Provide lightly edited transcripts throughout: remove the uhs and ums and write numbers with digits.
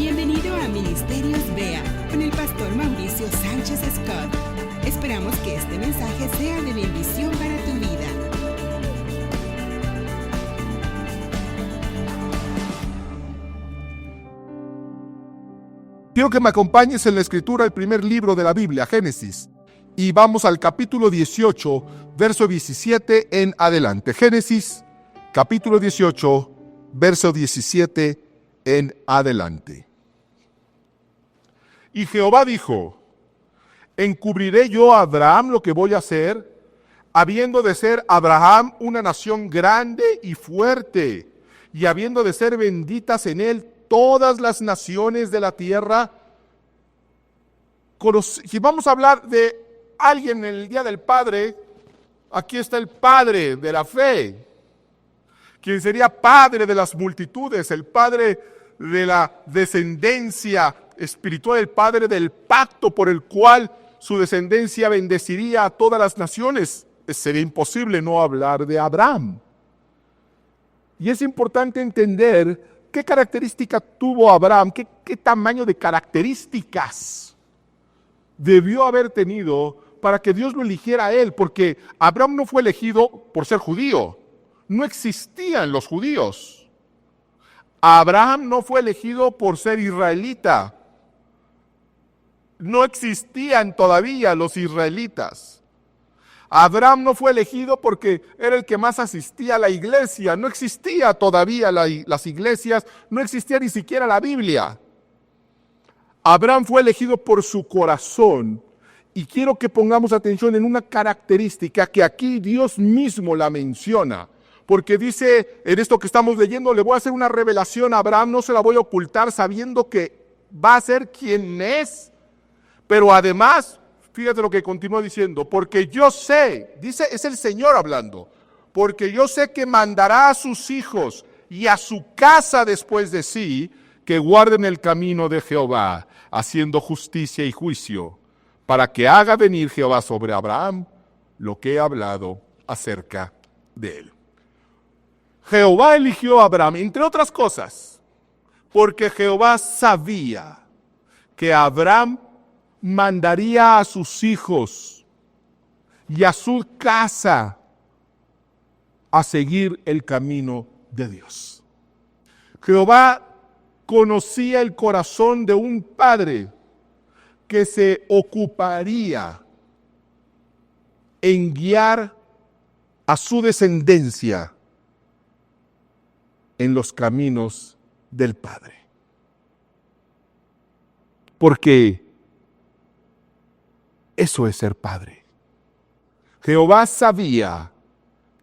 Bienvenido a Ministerios BEA con el pastor Mauricio Sánchez Scott. Esperamos que este mensaje sea de bendición para tu vida. Quiero que me acompañes en la escritura del primer libro de la Biblia, Génesis. Y vamos al capítulo 18, verso 17 en adelante. Génesis, capítulo 18, verso 17 en adelante. Y Jehová dijo: ¿encubriré yo a Abraham lo que voy a hacer, habiendo de ser Abraham una nación grande y fuerte, y habiendo de ser benditas en él todas las naciones de la tierra? Si vamos a hablar de alguien en el Día del Padre, aquí está el Padre de la fe, quien sería Padre de las multitudes, el Padre de la descendencia espiritual, el Padre del pacto por el cual su descendencia bendeciría a todas las naciones. Sería imposible no hablar de Abraham. Y es importante entender qué característica tuvo Abraham, qué tamaño de características debió haber tenido para que Dios lo eligiera a él, porque Abraham no fue elegido por ser judío. No existían los judíos. Abraham no fue elegido por ser israelita. No existían todavía los israelitas. Abraham no fue elegido porque era el que más asistía a la iglesia. No existía todavía las iglesias, no existía ni siquiera la Biblia. Abraham fue elegido por su corazón. Y quiero que pongamos atención en una característica que aquí Dios mismo la menciona. Porque dice, en esto que estamos leyendo, le voy a hacer una revelación a Abraham, no se la voy a ocultar, sabiendo que va a ser quien es. Pero además, fíjate lo que continúa diciendo, porque yo sé, dice, es el Señor hablando, porque yo sé que mandará a sus hijos y a su casa después de sí, que guarden el camino de Jehová, haciendo justicia y juicio, para que haga venir Jehová sobre Abraham lo que he hablado acerca de él. Jehová eligió a Abraham, entre otras cosas, porque Jehová sabía que Abraham mandaría a sus hijos y a su casa a seguir el camino de Dios. Jehová conocía el corazón de un padre que se ocuparía en guiar a su descendencia en los caminos del Padre. Porque eso es ser padre. Jehová sabía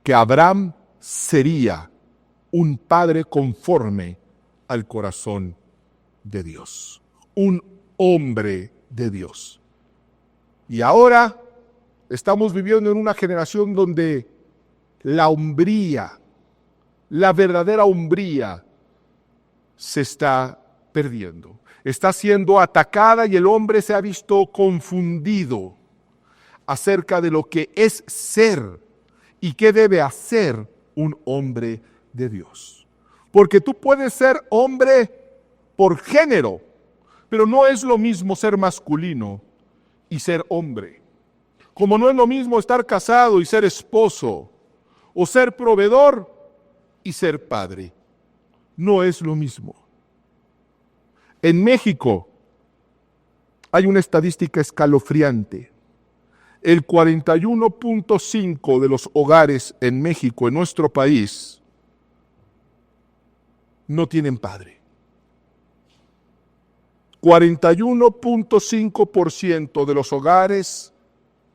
que Abraham sería un padre conforme al corazón de Dios, un hombre de Dios. Y ahora estamos viviendo en una generación donde la hombría, la verdadera hombría, se está perdiendo. Está siendo atacada y el hombre se ha visto confundido acerca de lo que es ser y qué debe hacer un hombre de Dios. Porque tú puedes ser hombre por género, pero no es lo mismo ser masculino y ser hombre. Como no es lo mismo estar casado y ser esposo, o ser proveedor y ser padre. No es lo mismo. En México hay una estadística escalofriante. El 41.5% de los hogares en México, en nuestro país, no tienen padre. 41.5% de los hogares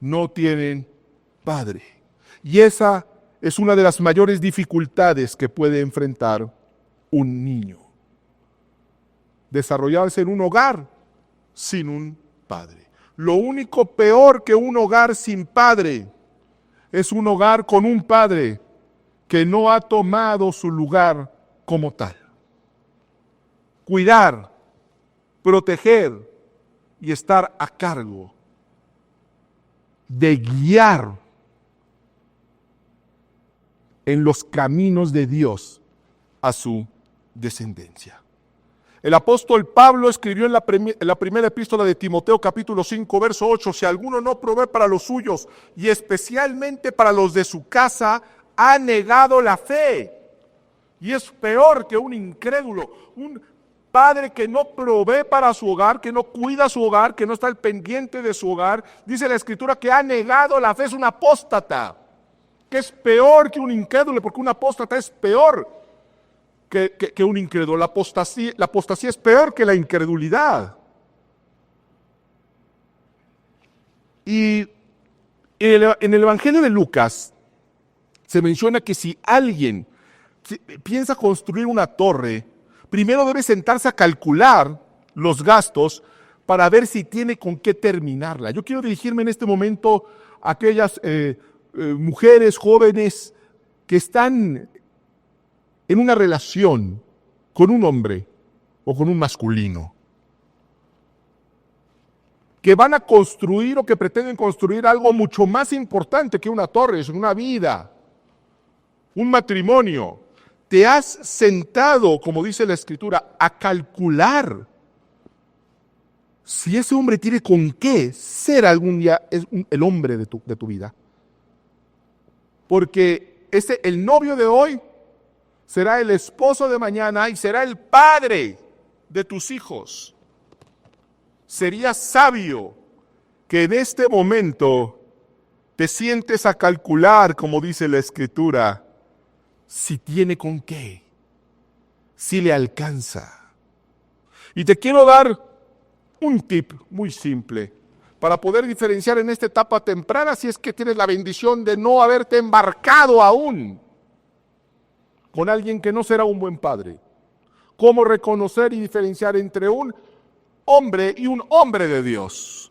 no tienen padre. Y esa es una de las mayores dificultades que puede enfrentar un niño. Desarrollarse en un hogar sin un padre. Lo único peor que un hogar sin padre es un hogar con un padre que no ha tomado su lugar como tal. Cuidar, proteger y estar a cargo de guiar en los caminos de Dios a su descendencia. El apóstol Pablo escribió en la primera epístola de Timoteo, capítulo 5, verso 8, si alguno no provee para los suyos y especialmente para los de su casa, ha negado la fe. Y es peor que un incrédulo, un padre que no provee para su hogar, que no cuida su hogar, que no está al pendiente de su hogar. Dice la Escritura que ha negado la fe, es un apóstata, que es peor que un incrédulo, porque un apóstata es peor que un incrédulo. La apostasía es peor que la incredulidad. Y en el Evangelio de Lucas se menciona que si alguien piensa construir una torre, primero debe sentarse a calcular los gastos para ver si tiene con qué terminarla. Yo quiero dirigirme en este momento a aquellas mujeres jóvenes que están en una relación con un hombre o con un masculino, que van a construir o que pretenden construir algo mucho más importante que una torre, es una vida, un matrimonio. Te has sentado, como dice la Escritura, a calcular si ese hombre tiene con qué ser algún día el hombre de tu vida. Porque el novio de hoy será el esposo de mañana y será el padre de tus hijos. Sería sabio que en este momento te sientes a calcular, como dice la Escritura, si tiene con qué, si le alcanza. Y te quiero dar un tip muy simple para poder diferenciar en esta etapa temprana si es que tienes la bendición de no haberte embarcado aún con alguien que no será un buen padre. Cómo reconocer y diferenciar entre un hombre y un hombre de Dios.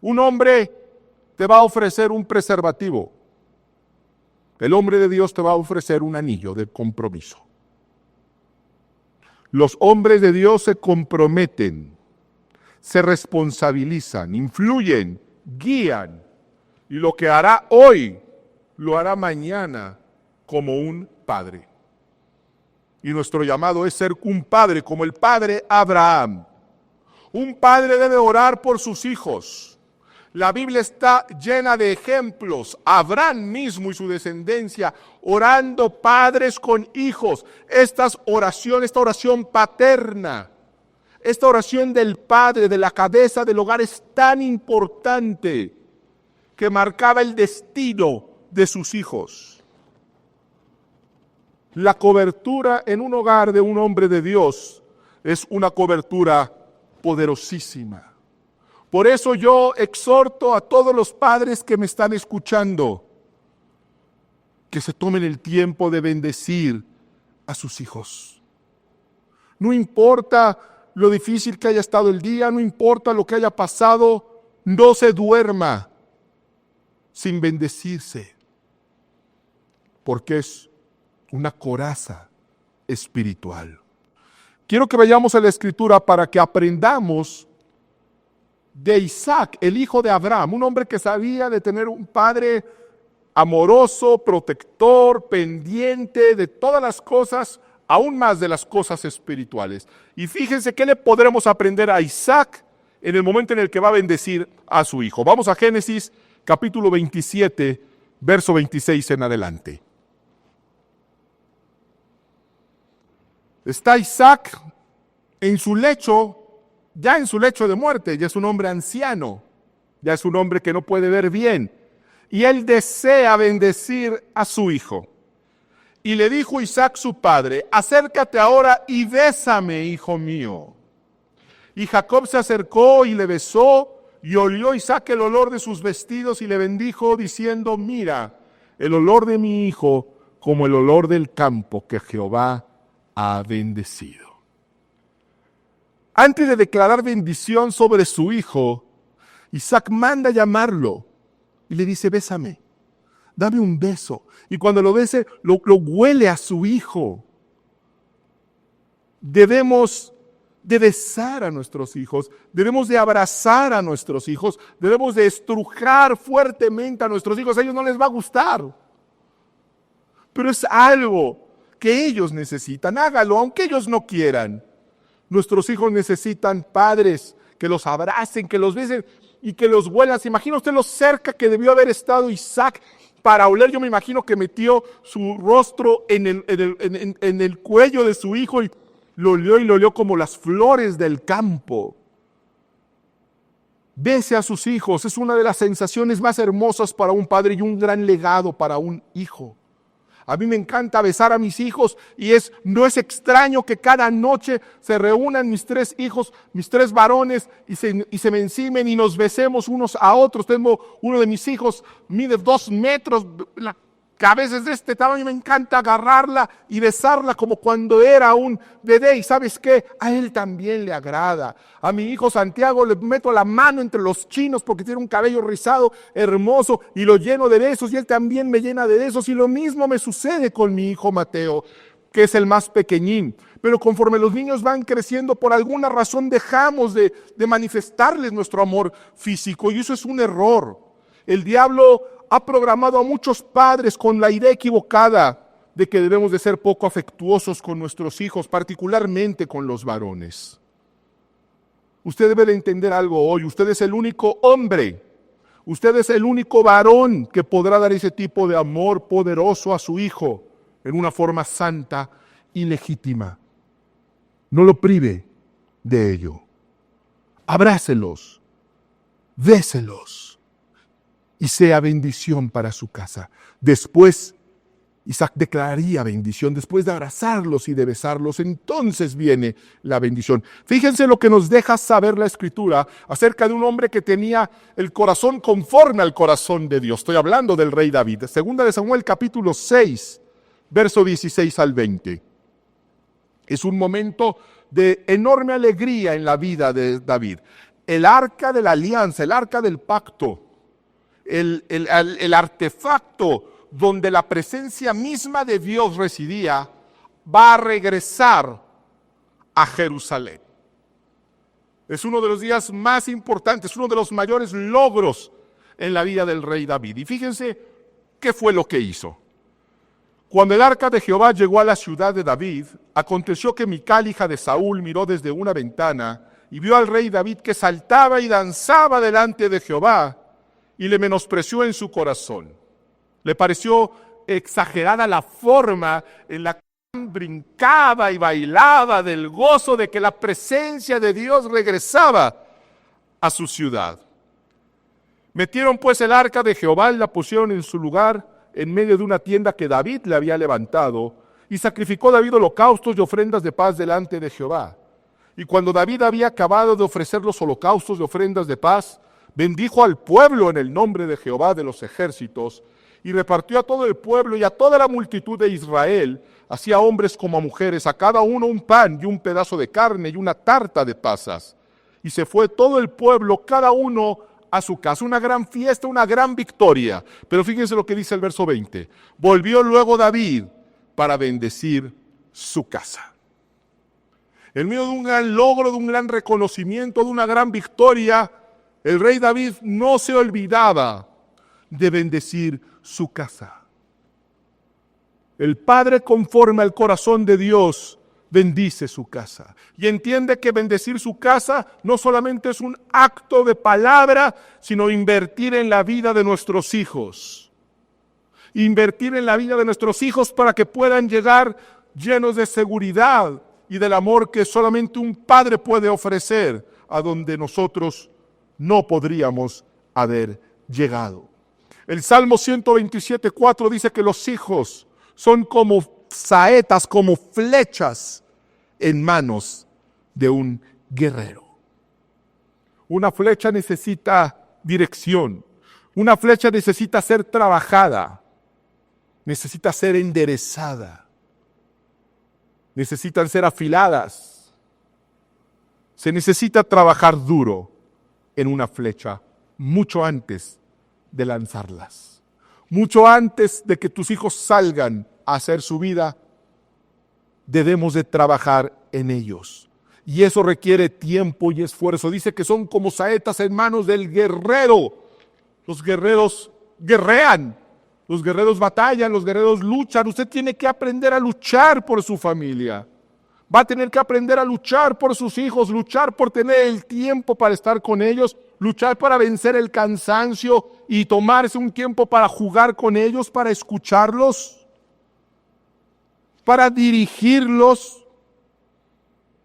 Un hombre te va a ofrecer un preservativo. El hombre de Dios te va a ofrecer un anillo de compromiso. Los hombres de Dios se comprometen, se responsabilizan, influyen, guían. Y lo que hará hoy, lo hará mañana como un padre. Y nuestro llamado es ser un padre como el padre Abraham. Un padre debe orar por sus hijos. La Biblia está llena de ejemplos. Abraham mismo y su descendencia orando padres con hijos. Esta oración paterna, esta oración del padre, de la cabeza del hogar es tan importante que marcaba el destino de sus hijos. La cobertura en un hogar de un hombre de Dios es una cobertura poderosísima. Por eso yo exhorto a todos los padres que me están escuchando que se tomen el tiempo de bendecir a sus hijos. No importa lo difícil que haya estado el día, no importa lo que haya pasado, no se duerma sin bendecirse, porque es una coraza espiritual. Quiero que vayamos a la Escritura para que aprendamos de Isaac, el hijo de Abraham, un hombre que sabía de tener un padre amoroso, protector, pendiente de todas las cosas, aún más de las cosas espirituales. Y fíjense qué le podremos aprender a Isaac en el momento en el que va a bendecir a su hijo. Vamos a Génesis capítulo 27, verso 26 en adelante. Está Isaac en su lecho, ya en su lecho de muerte, ya es un hombre anciano, ya es un hombre que no puede ver bien. Y él desea bendecir a su hijo. Y le dijo Isaac su padre, acércate ahora y bésame, hijo mío. Y Jacob se acercó y le besó, y olió Isaac el olor de sus vestidos y le bendijo, diciendo, mira, el olor de mi hijo como el olor del campo que Jehová ha bendecido. Antes de declarar bendición sobre su hijo, Isaac manda llamarlo y le dice, bésame, dame un beso. Y cuando lo bese, lo huele a su hijo. Debemos de besar a nuestros hijos, debemos de abrazar a nuestros hijos, debemos de estrujar fuertemente a nuestros hijos. A ellos no les va a gustar, pero es algo que ellos necesitan. Hágalo, aunque ellos no quieran. Nuestros hijos necesitan padres que los abracen, que los besen y que los huelan. ¿Se imagina usted lo cerca que debió haber estado Isaac para oler? Yo me imagino que metió su rostro en el cuello de su hijo y lo olió como las flores del campo. Bese a sus hijos, es una de las sensaciones más hermosas para un padre y un gran legado para un hijo. A mí me encanta besar a mis hijos y no es extraño que cada noche se reúnan mis 3 hijos, mis 3 varones y se me encimen y nos besemos unos a otros. Tengo uno de mis hijos, mide 2 metros, la cabeza es de este tamaño, me encanta agarrarla y besarla como cuando era un bebé. Y ¿sabes qué? A él también le agrada. A mi hijo Santiago le meto la mano entre los chinos porque tiene un cabello rizado hermoso y lo lleno de besos y él también me llena de besos. Y lo mismo me sucede con mi hijo Mateo, que es el más pequeñín. Pero conforme los niños van creciendo, por alguna razón dejamos de manifestarles nuestro amor físico y eso es un error. El diablo ha programado a muchos padres con la idea equivocada de que debemos de ser poco afectuosos con nuestros hijos, particularmente con los varones. Usted debe de entender algo hoy. Usted es el único hombre, usted es el único varón que podrá dar ese tipo de amor poderoso a su hijo en una forma santa y legítima. No lo prive de ello. Abrácelos, béselos y sea bendición para su casa. Después, Isaac declararía bendición, después de abrazarlos y de besarlos, entonces viene la bendición. Fíjense lo que nos deja saber la Escritura acerca de un hombre que tenía el corazón conforme al corazón de Dios. Estoy hablando del rey David. Segunda de Samuel, capítulo 6, verso 16 al 20. Es un momento de enorme alegría en la vida de David. El arca de la alianza, el arca del pacto, el artefacto donde la presencia misma de Dios residía, va a regresar a Jerusalén. Es uno de los días más importantes, uno de los mayores logros en la vida del rey David. Y fíjense qué fue lo que hizo. Cuando el arca de Jehová llegó a la ciudad de David, aconteció que Mical, hija de Saúl, miró desde una ventana y vio al rey David que saltaba y danzaba delante de Jehová, y le menospreció en su corazón. Le pareció exagerada la forma en la que brincaba y bailaba del gozo de que la presencia de Dios regresaba a su ciudad. Metieron pues el arca de Jehová y la pusieron en su lugar en medio de una tienda que David le había levantado, y sacrificó David holocaustos y ofrendas de paz delante de Jehová. Y cuando David había acabado de ofrecer los holocaustos y ofrendas de paz, bendijo al pueblo en el nombre de Jehová de los ejércitos, y repartió a todo el pueblo y a toda la multitud de Israel, así a hombres como a mujeres, a cada uno un pan y un pedazo de carne y una tarta de pasas. Y se fue todo el pueblo, cada uno a su casa. Una gran fiesta, una gran victoria. Pero fíjense lo que dice el verso 20. Volvió luego David para bendecir su casa. En medio de un gran logro, de un gran reconocimiento, de una gran victoria, el rey David no se olvidaba de bendecir su casa. El padre, conforme al corazón de Dios, bendice su casa. Y entiende que bendecir su casa no solamente es un acto de palabra, sino invertir en la vida de nuestros hijos. Invertir en la vida de nuestros hijos para que puedan llegar llenos de seguridad y del amor que solamente un padre puede ofrecer a donde nosotros no podríamos haber llegado. El Salmo 127:4 dice que los hijos son como saetas, como flechas en manos de un guerrero. Una flecha necesita dirección, una flecha necesita ser trabajada, necesita ser enderezada, necesitan ser afiladas. Se necesita trabajar duro en una flecha mucho antes de lanzarlas. Mucho antes de que tus hijos salgan a hacer su vida, debemos de trabajar en ellos. Y eso requiere tiempo y esfuerzo. Dice que son como saetas en manos del guerrero. Los guerreros guerrean, los guerreros batallan, los guerreros luchan. Usted tiene que aprender a luchar por su familia. Va a tener que aprender a luchar por sus hijos, luchar por tener el tiempo para estar con ellos, luchar para vencer el cansancio y tomarse un tiempo para jugar con ellos, para escucharlos, para dirigirlos.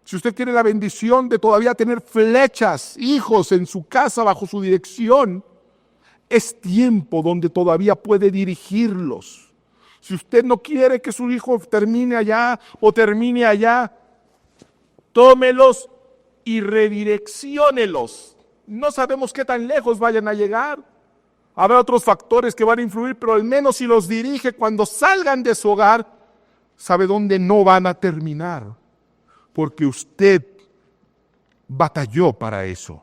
Si usted quiere la bendición de todavía tener flechas, hijos en su casa bajo su dirección, es tiempo donde todavía puede dirigirlos. Si usted no quiere que su hijo termine allá o termine allá, tómelos y redirecciónelos. No sabemos qué tan lejos vayan a llegar. Habrá otros factores que van a influir, pero al menos si los dirige cuando salgan de su hogar, sabe dónde no van a terminar. Porque usted batalló para eso.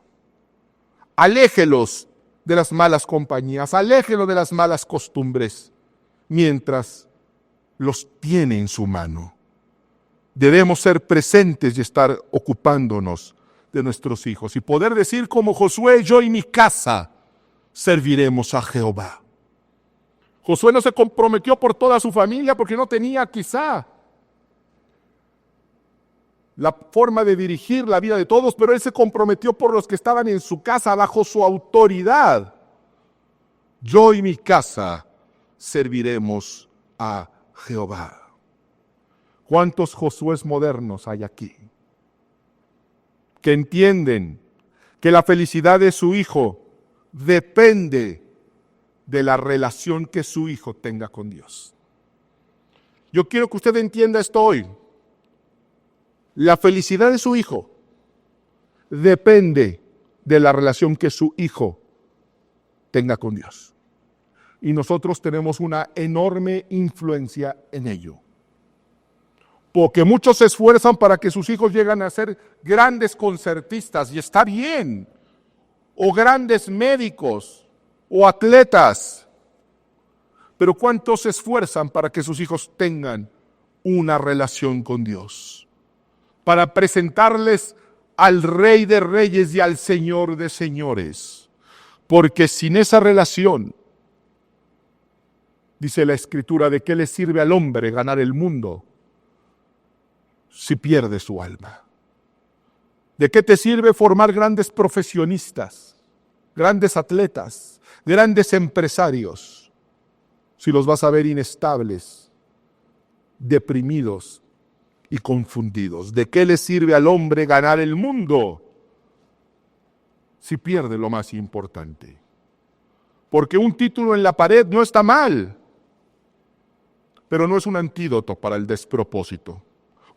Aléjelos de las malas compañías, aléjelos de las malas costumbres, mientras los tiene en su mano. Debemos ser presentes y estar ocupándonos de nuestros hijos y poder decir como Josué: yo y mi casa serviremos a Jehová. Josué no se comprometió por toda su familia porque no tenía quizá la forma de dirigir la vida de todos, pero él se comprometió por los que estaban en su casa bajo su autoridad. Yo y mi casa serviremos a Jehová. ¿Cuántos Josués modernos hay aquí que entienden que la felicidad de su hijo depende de la relación que su hijo tenga con Dios? Yo quiero que usted entienda esto hoy. La felicidad de su hijo depende de la relación que su hijo tenga con Dios. Y nosotros tenemos una enorme influencia en ello. Porque muchos se esfuerzan para que sus hijos lleguen a ser grandes concertistas, y está bien, o grandes médicos, o atletas. Pero ¿cuántos se esfuerzan para que sus hijos tengan una relación con Dios? Para presentarles al Rey de Reyes y al Señor de Señores. Porque sin esa relación, dice la Escritura, ¿de qué le sirve al hombre ganar el mundo si pierde su alma? ¿De qué te sirve formar grandes profesionistas, grandes atletas, grandes empresarios, si los vas a ver inestables, deprimidos y confundidos? ¿De qué le sirve al hombre ganar el mundo si pierde lo más importante? Porque un título en la pared no está mal, pero no es un antídoto para el despropósito.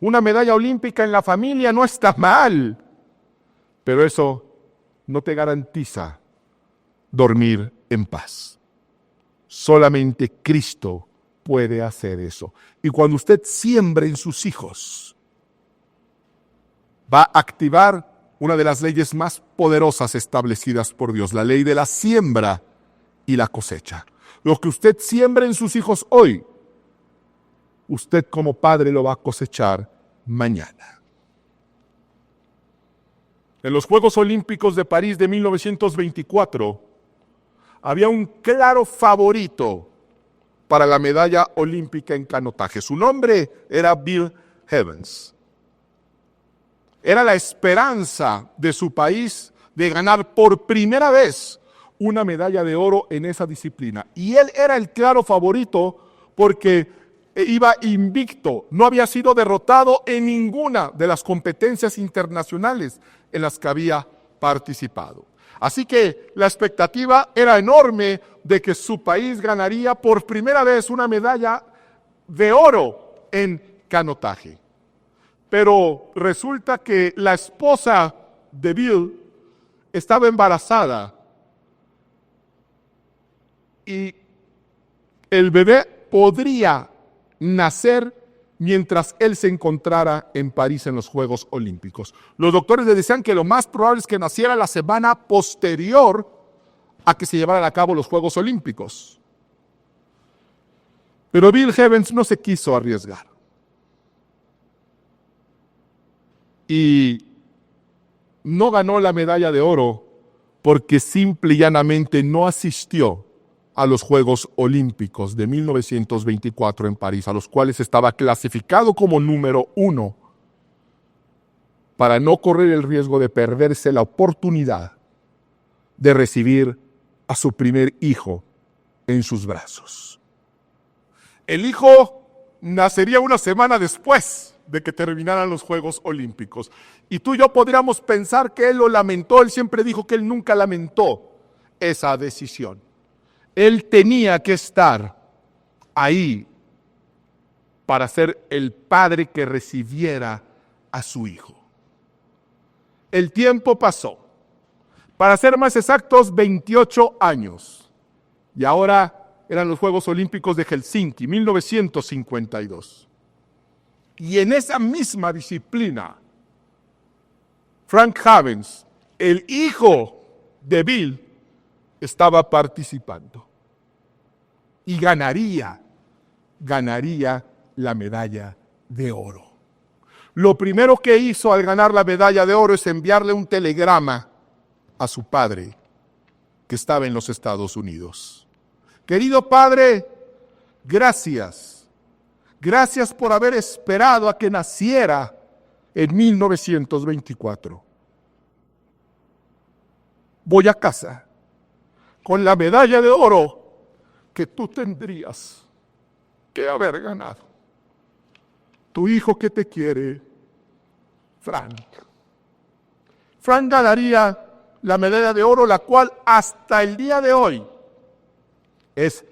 Una medalla olímpica en la familia no está mal, pero eso no te garantiza dormir en paz. Solamente Cristo puede hacer eso. Y cuando usted siembre en sus hijos, va a activar una de las leyes más poderosas establecidas por Dios, la ley de la siembra y la cosecha. Lo que usted siembra en sus hijos hoy, usted como padre lo va a cosechar mañana. En los Juegos Olímpicos de París de 1924, había un claro favorito para la medalla olímpica en canotaje. Su nombre era Bill Evans. Era la esperanza de su país de ganar por primera vez una medalla de oro en esa disciplina. Y él era el claro favorito porque iba invicto, no había sido derrotado en ninguna de las competencias internacionales en las que había participado. Así que la expectativa era enorme de que su país ganaría por primera vez una medalla de oro en canotaje. Pero resulta que la esposa de Bill estaba embarazada y el bebé podría nacer mientras él se encontrara en París en los Juegos Olímpicos. Los doctores le decían que lo más probable es que naciera la semana posterior a que se llevaran a cabo los Juegos Olímpicos. Pero Bill Evans no se quiso arriesgar. Y no ganó la medalla de oro porque simple y llanamente no asistió a los Juegos Olímpicos de 1924 en París, a los cuales estaba clasificado como número 1. para no correr el riesgo de perderse la oportunidad de recibir a su primer hijo en sus brazos. El hijo nacería una semana después de que terminaran los Juegos Olímpicos. Y tú y yo podríamos pensar que él lo lamentó. Él siempre dijo que él nunca lamentó esa decisión. Él tenía que estar ahí para ser el padre que recibiera a su hijo. El tiempo pasó. Para ser más exactos, 28 años. Y ahora eran los Juegos Olímpicos de Helsinki, 1952. Y en esa misma disciplina, Frank Havens, el hijo de Bill, estaba participando. Y ganaría la medalla de oro. Lo primero que hizo al ganar la medalla de oro es enviarle un telegrama a su padre, que estaba en los Estados Unidos. Querido padre, gracias. Gracias por haber esperado a que naciera en 1924. Voy a casa con la medalla de oro que tú tendrías que haber ganado. Tu hijo que te quiere, Frank. Frank ganaría la medalla de oro, la cual hasta el día de hoy es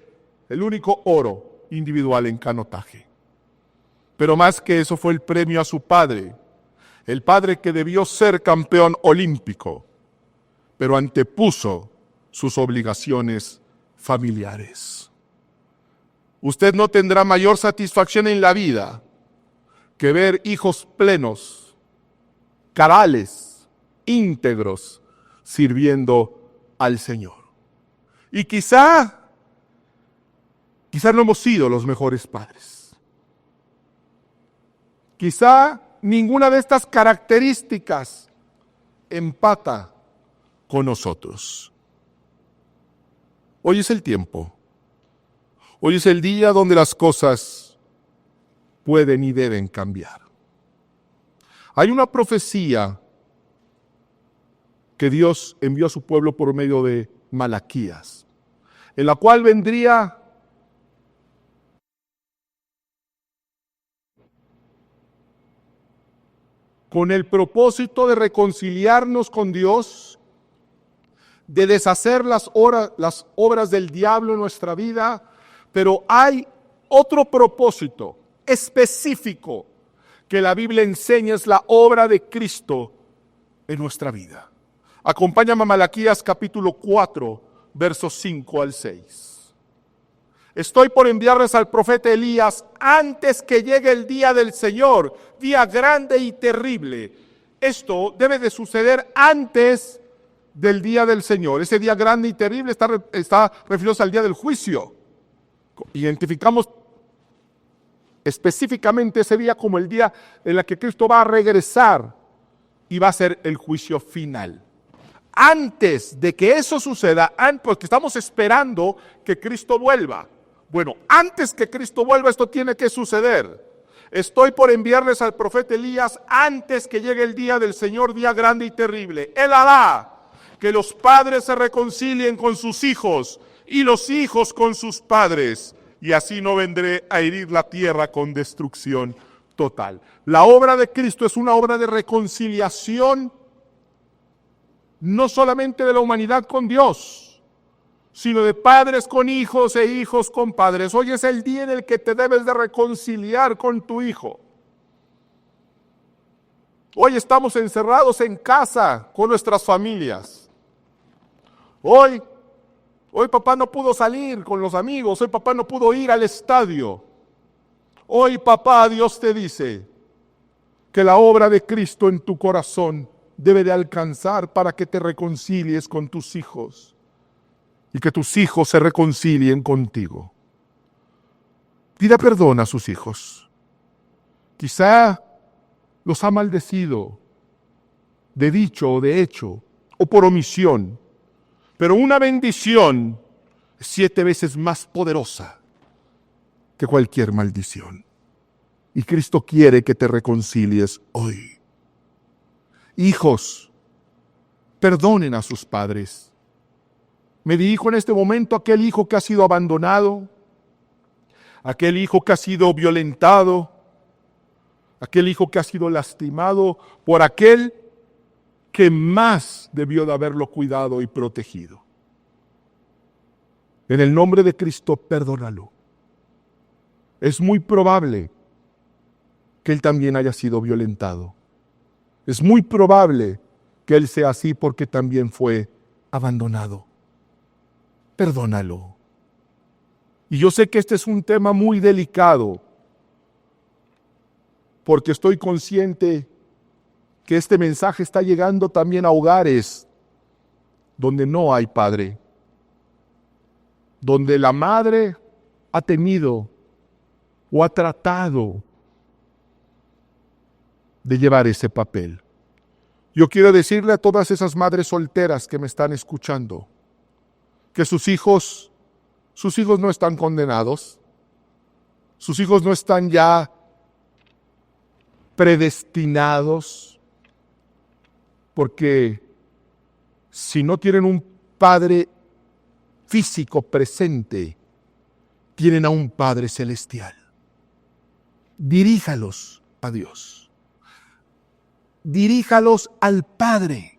el único oro individual en canotaje. Pero más que eso fue el premio a su padre, el padre que debió ser campeón olímpico, pero antepuso sus obligaciones familiares. Usted no tendrá mayor satisfacción en la vida que ver hijos plenos, cabales, íntegros, sirviendo al Señor. Y quizá no hemos sido los mejores padres. Quizá ninguna de estas características empata con nosotros. Hoy es el tiempo. Hoy es el día donde las cosas pueden y deben cambiar. Hay una profecía que Dios envió a su pueblo por medio de Malaquías, en la cual vendría con el propósito de reconciliarnos con Dios, de deshacer las obras del diablo en nuestra vida, pero hay otro propósito específico que la Biblia enseña, es la obra de Cristo en nuestra vida. Acompáñame a Malaquías capítulo 4, versos 5 al 6. Estoy por enviarles al profeta Elías antes que llegue el día del Señor, día grande y terrible. Esto debe de suceder antes del día del Señor. Ese día grande y terrible está refiriéndose al día del juicio. Identificamos específicamente ese día como el día en el que Cristo va a regresar y va a ser el juicio final. Antes de que eso suceda, porque estamos esperando que Cristo vuelva. Bueno, antes que Cristo vuelva, esto tiene que suceder. Estoy por enviarles al profeta Elías antes que llegue el día del Señor, día grande y terrible. Él hará que los padres se reconcilien con sus hijos y los hijos con sus padres, y así no vendré a herir la tierra con destrucción total. La obra de Cristo es una obra de reconciliación, no solamente de la humanidad con Dios, sino de padres con hijos e hijos con padres. Hoy es el día en el que te debes de reconciliar con tu hijo. Hoy estamos encerrados en casa con nuestras familias. Hoy papá no pudo salir con los amigos, hoy papá no pudo ir al estadio. Hoy papá, Dios te dice que la obra de Cristo en tu corazón debe de alcanzar para que te reconcilies con tus hijos y que tus hijos se reconcilien contigo. Pida perdón a sus hijos. Quizá los ha maldecido, de dicho o de hecho, o por omisión. Pero una bendición es 7 veces más poderosa que cualquier maldición. Y Cristo quiere que te reconcilies hoy. Hijos, perdonen a sus padres. Me dirijo en este momento a aquel hijo que ha sido abandonado, aquel hijo que ha sido violentado, aquel hijo que ha sido lastimado por aquel que más debió de haberlo cuidado y protegido. En el nombre de Cristo, perdónalo. Es muy probable que él también haya sido violentado. Es muy probable que él sea así porque también fue abandonado. Perdónalo. Y yo sé que este es un tema muy delicado, porque estoy consciente que este mensaje está llegando también a hogares donde no hay padre, donde la madre ha tenido o ha tratado de llevar ese papel. Yo quiero decirle a todas esas madres solteras que me están escuchando que sus hijos no están condenados, sus hijos no están ya predestinados, porque si no tienen un padre físico presente, tienen a un Padre celestial. Diríjalos a Dios. Diríjalos al Padre.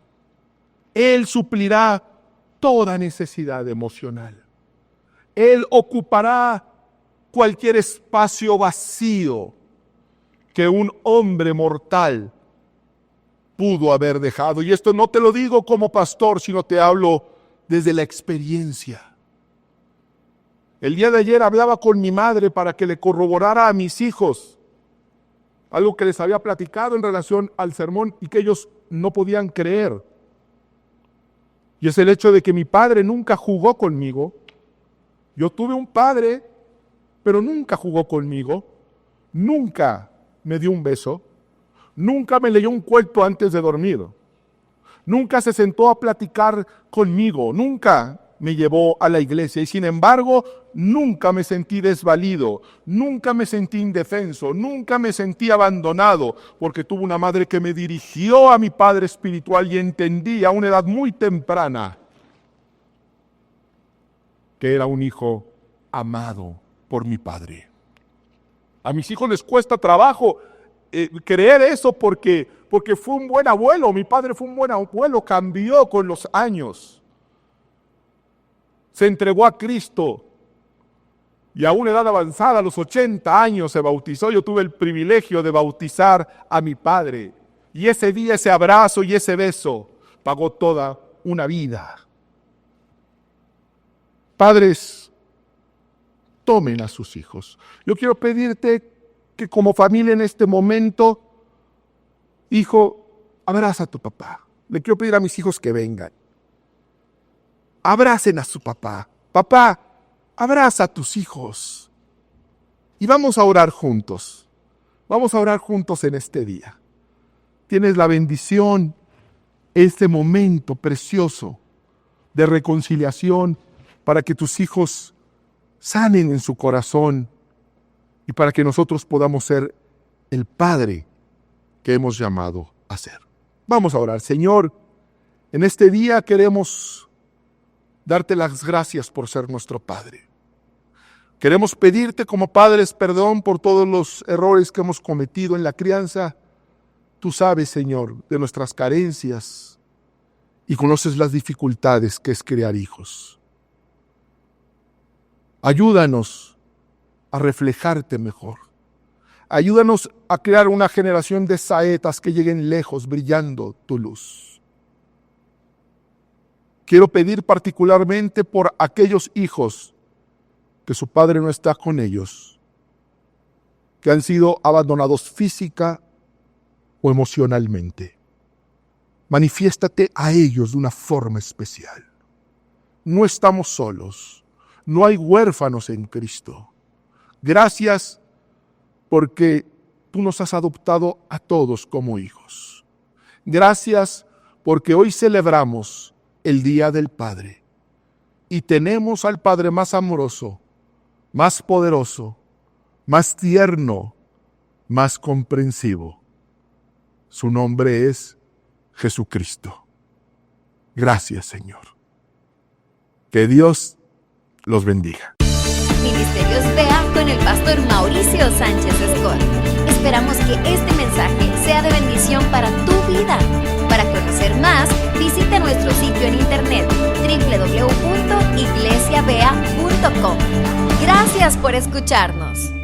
Él suplirá toda necesidad emocional. Él ocupará cualquier espacio vacío que un hombre mortal pudo haber dejado. Y esto no te lo digo como pastor, sino te hablo desde la experiencia. El día de ayer hablaba con mi madre para que le corroborara a mis hijos algo que les había platicado en relación al sermón y que ellos no podían creer. Y es el hecho de que mi padre nunca jugó conmigo. Yo tuve un padre, pero nunca jugó conmigo. Nunca me dio un beso. Nunca me leyó un cuento antes de dormir. Nunca se sentó a platicar conmigo. Nunca me llevó a la iglesia y sin embargo nunca me sentí desvalido, nunca me sentí indefenso, nunca me sentí abandonado, porque tuve una madre que me dirigió a mi padre espiritual y entendí a una edad muy temprana que era un hijo amado por mi padre. A mis hijos les cuesta trabajo creer eso porque fue un buen abuelo. Mi padre fue un buen abuelo, cambió con los años. Se entregó a Cristo y a una edad avanzada, a los 80 años se bautizó. Yo tuve el privilegio de bautizar a mi padre y ese día, ese abrazo y ese beso pagó toda una vida. Padres, tomen a sus hijos. Yo quiero pedirte que como familia en este momento, hijo, abraza a tu papá. Le quiero pedir a mis hijos que vengan. Abracen a su papá. Papá, abraza a tus hijos. Y vamos a orar juntos. Vamos a orar juntos en este día. Tienes la bendición, este momento precioso de reconciliación para que tus hijos sanen en su corazón y para que nosotros podamos ser el Padre que hemos llamado a ser. Vamos a orar. Señor, en este día queremos darte las gracias por ser nuestro Padre. Queremos pedirte como padres perdón por todos los errores que hemos cometido en la crianza. Tú sabes, Señor, de nuestras carencias y conoces las dificultades que es criar hijos. Ayúdanos a reflejarte mejor. Ayúdanos a crear una generación de saetas que lleguen lejos brillando tu luz. Quiero pedir particularmente por aquellos hijos que su padre no está con ellos, que han sido abandonados física o emocionalmente. Manifiéstate a ellos de una forma especial. No estamos solos, no hay huérfanos en Cristo. Gracias porque tú nos has adoptado a todos como hijos. Gracias porque hoy celebramos el Día del Padre y tenemos al Padre más amoroso, más poderoso, más tierno, más comprensivo. Su nombre es Jesucristo. Gracias, Señor. Que Dios los bendiga. Ministerios Bea con el pastor Mauricio Sánchez Escort. Esperamos que este mensaje sea de bendición para tu vida. Para conocer más, visita nuestro sitio en internet www.iglesiabea.com. Gracias por escucharnos.